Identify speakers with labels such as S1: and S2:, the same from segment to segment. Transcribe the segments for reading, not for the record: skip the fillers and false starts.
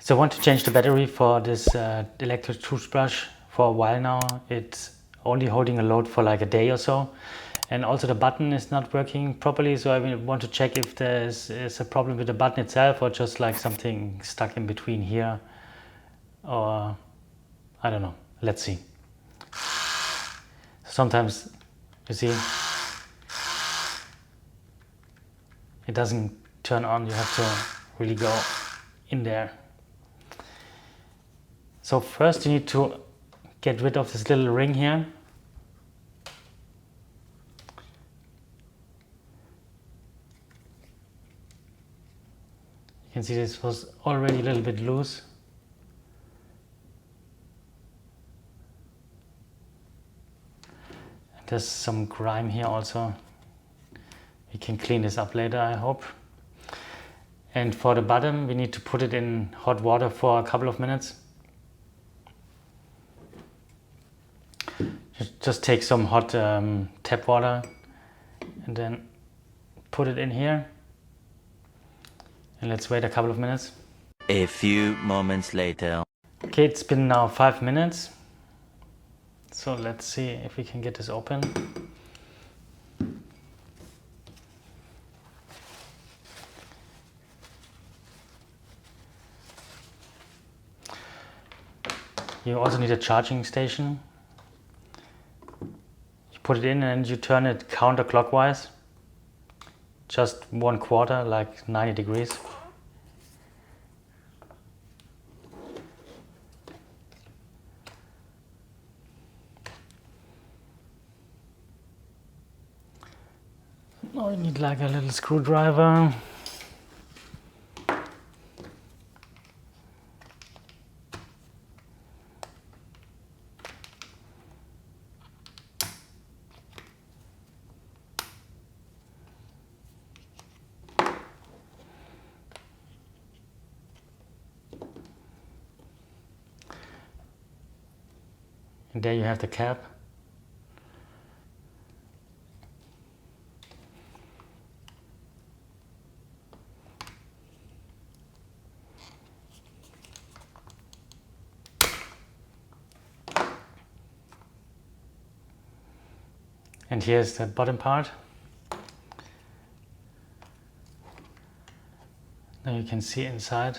S1: So I want to change the battery for this electric toothbrush for a while now. It's only holding a load for like a day or so. And also the button is not working properly, so I want to check if there is a problem with the button itself or just like something stuck in between here, or I don't know. Let's see. Sometimes, you see, it doesn't turn on. You have to really go in there. So first you need to get rid of this little ring here. You can see this was already a little bit loose. And there's some grime here also. We can clean this up later, I hope. And for the bottom, we need to put it in hot water for a couple of minutes. Just take some hot tap water and then put it in here. And let's wait a couple of minutes.
S2: A few moments later.
S1: Okay, it's been now 5 minutes. So let's see if we can get this open. You also need a charging station. You put it in and you turn it counterclockwise. Just 1/4, like 90 degrees. Now you need like a little screwdriver. And there you have the cap. And here's the bottom part. Now you can see inside.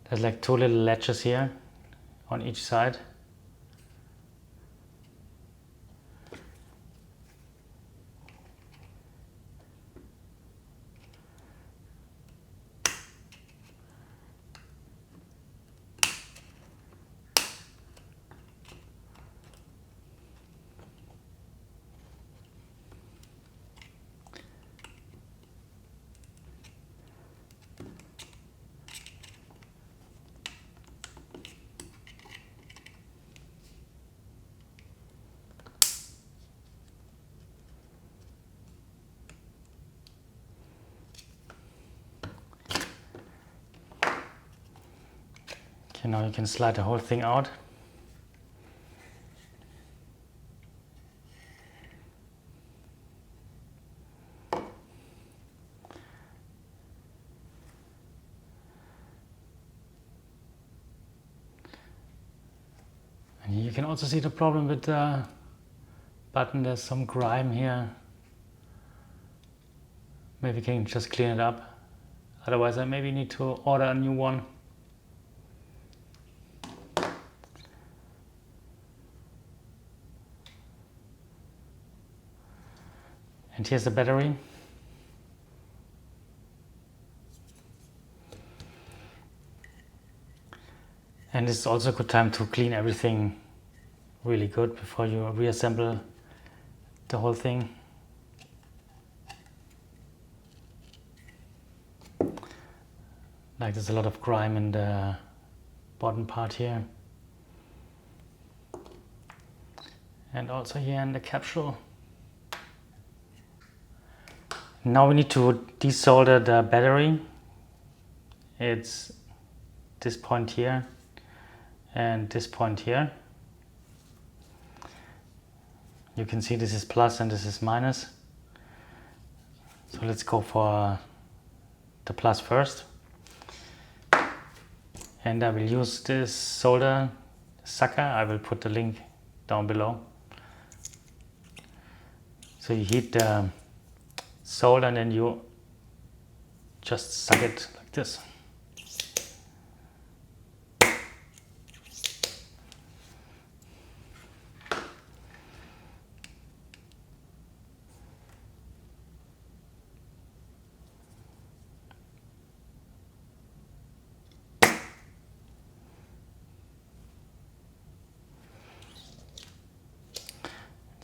S1: There's like 2 little latches here on each side. Okay, now you can slide the whole thing out. And you can also see the problem with the button. There's some grime here. Maybe we can just clean it up. Otherwise I maybe need to order a new one. And here's the battery. And this is also a good time to clean everything really good before you reassemble the whole thing. Like there's a lot of grime in the bottom part here. And also here in the capsule. Now we need to desolder the battery. It's this point here and this point here. You can see this is plus and this is minus. So let's go for the plus first. And I will use this solder sucker. I will put the link down below. So you heat the solder and then you just suck it like this.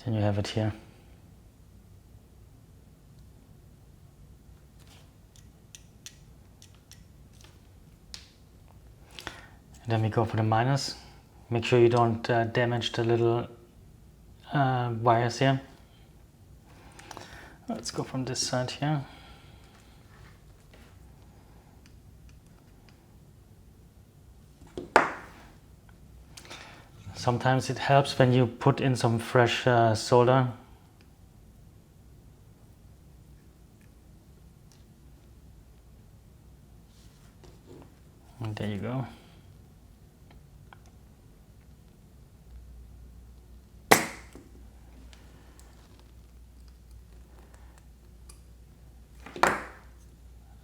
S1: Then you have it here. And then we go for the minus. Make sure you don't damage the little wires here. Let's go from this side here. Sometimes it helps when you put in some fresh solder. And there you go.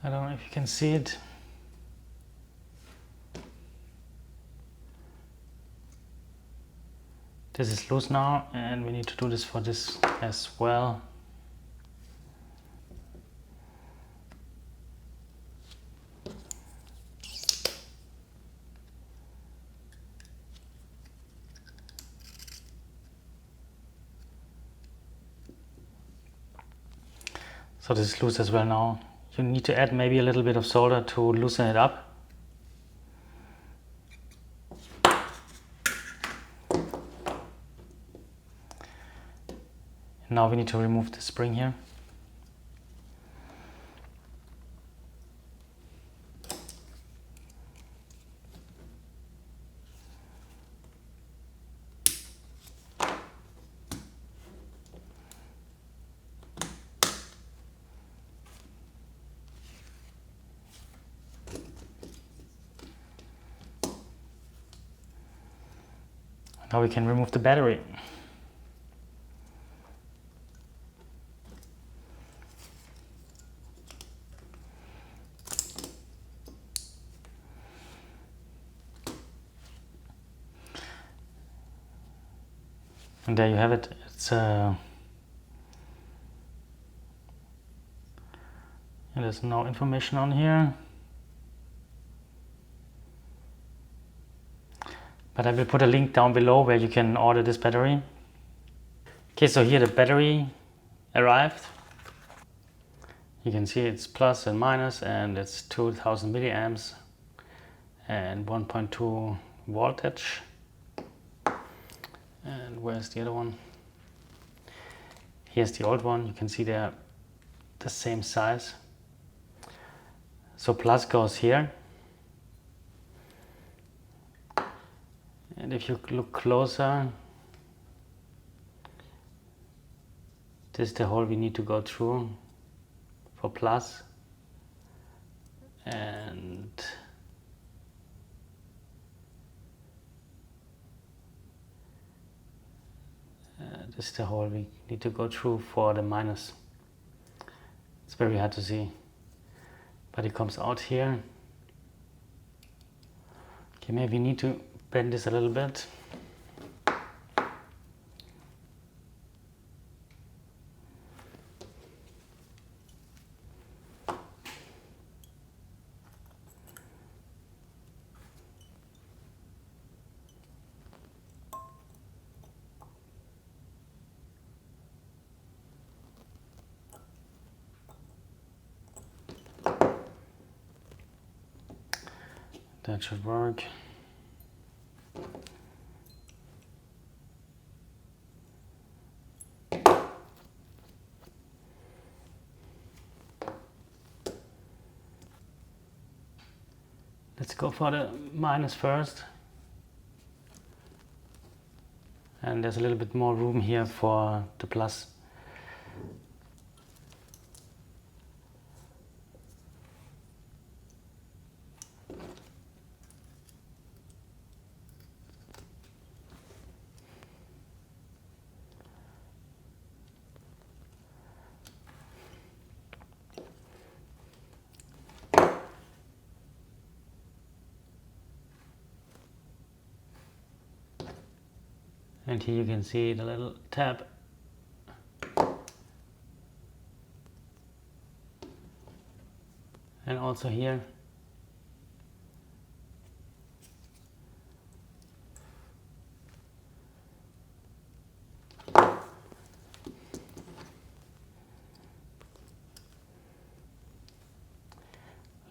S1: I don't know if you can see it. This is loose now, and we need to do this for this as well. So this is loose as well now. You need to add maybe a little bit of solder to loosen it up. Now we need to remove the spring here. Now we can remove the battery. And there you have it. It's and there's no information on here. But I will put a link down below where you can order this battery. Okay, so here the battery arrived. You can see it's plus and minus, and it's 2000 milliamps and 1.2 voltage. And where's the other one? Here's the old one. You can see they're the same size. So plus goes here. And if you look closer, this is the hole we need to go through for plus. And this is the hole we need to go through for the minus. It's very hard to see, but it comes out here. Okay, maybe we need to bend this a little bit. That should work. Let's go for the minus first. And there's a little bit more room here for the plus. And here you can see the little tab. And also here.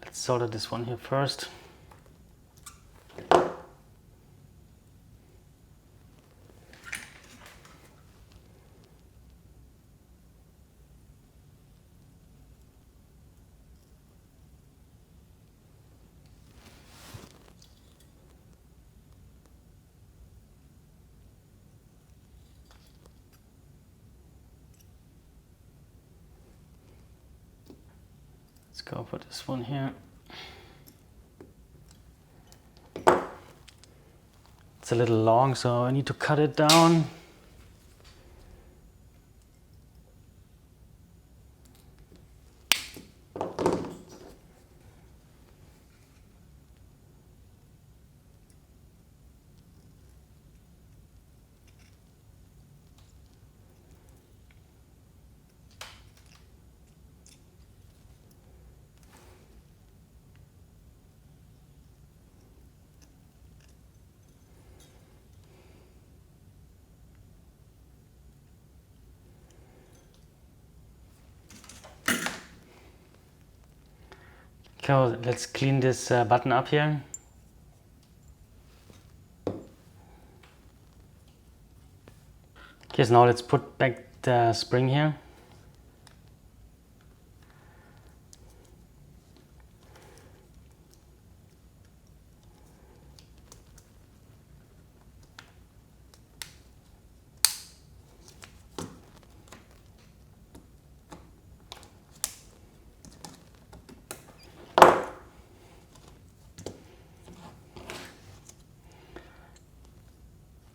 S1: Let's solder this one here first. Let's go for this one here. It's a little long, so I need to cut it down. So let's clean this button up here. Okay, so now let's put back the spring here.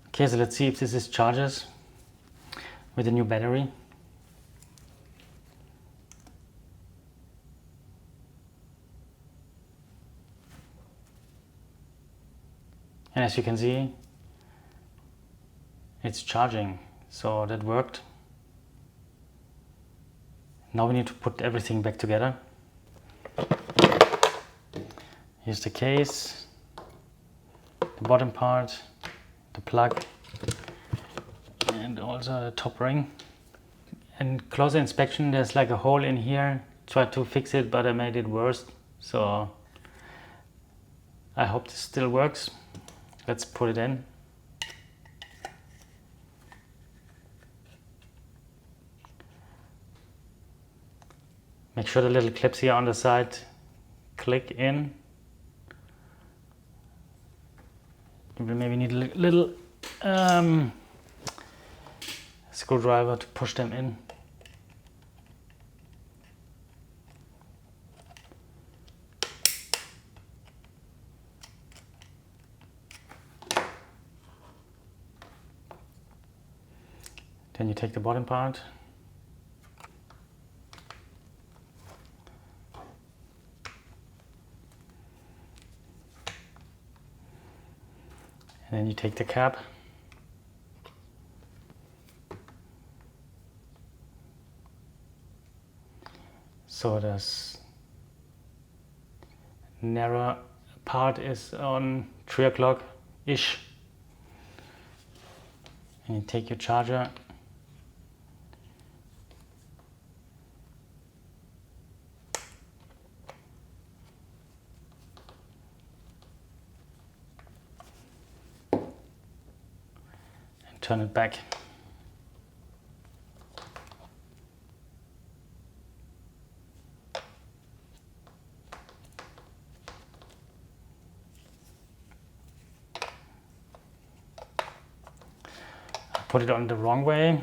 S1: Okay, so let's see if this is charges with the new battery. And as you can see, it's charging, so that worked. Now we need to put everything back together. Here's the case, the bottom part, the plug, and also the top ring. And closer inspection, there's like a hole in here. Tried to fix it, but I made it worse. So I hope this still works. Let's put it in. Make sure the little clips here on the side click in. You will maybe need a little screwdriver to push them in. Then you take the bottom part. And then you take the cap. So this narrow part is on 3 o'clock-ish. And you take your charger. And turn it back. Put it on the wrong way.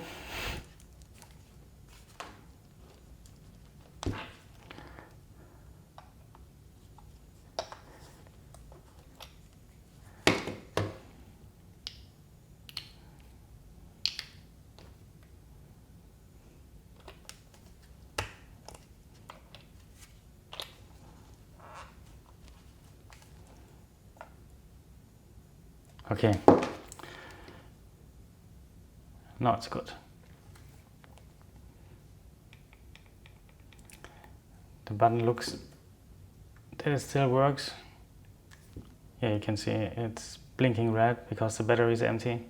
S1: Okay. Now it's good. The button looks that it still works. Yeah, you can see it's blinking red because the battery is empty.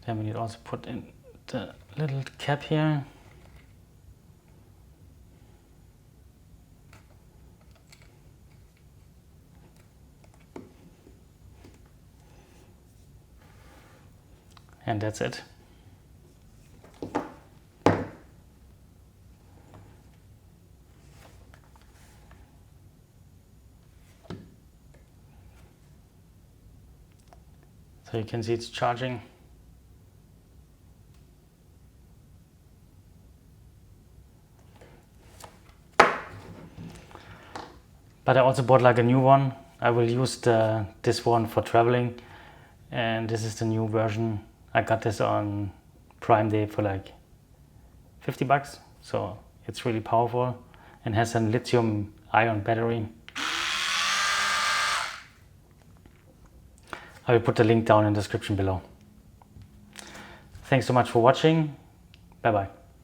S1: Then we need also put in the little cap here. And that's it. So you can see it's charging. But I also bought like a new one. I will use this one for traveling. And this is the new version. I got this on Prime Day for like 50 bucks. So it's really powerful and has a lithium ion battery. I will put the link down in the description below. Thanks so much for watching. Bye bye.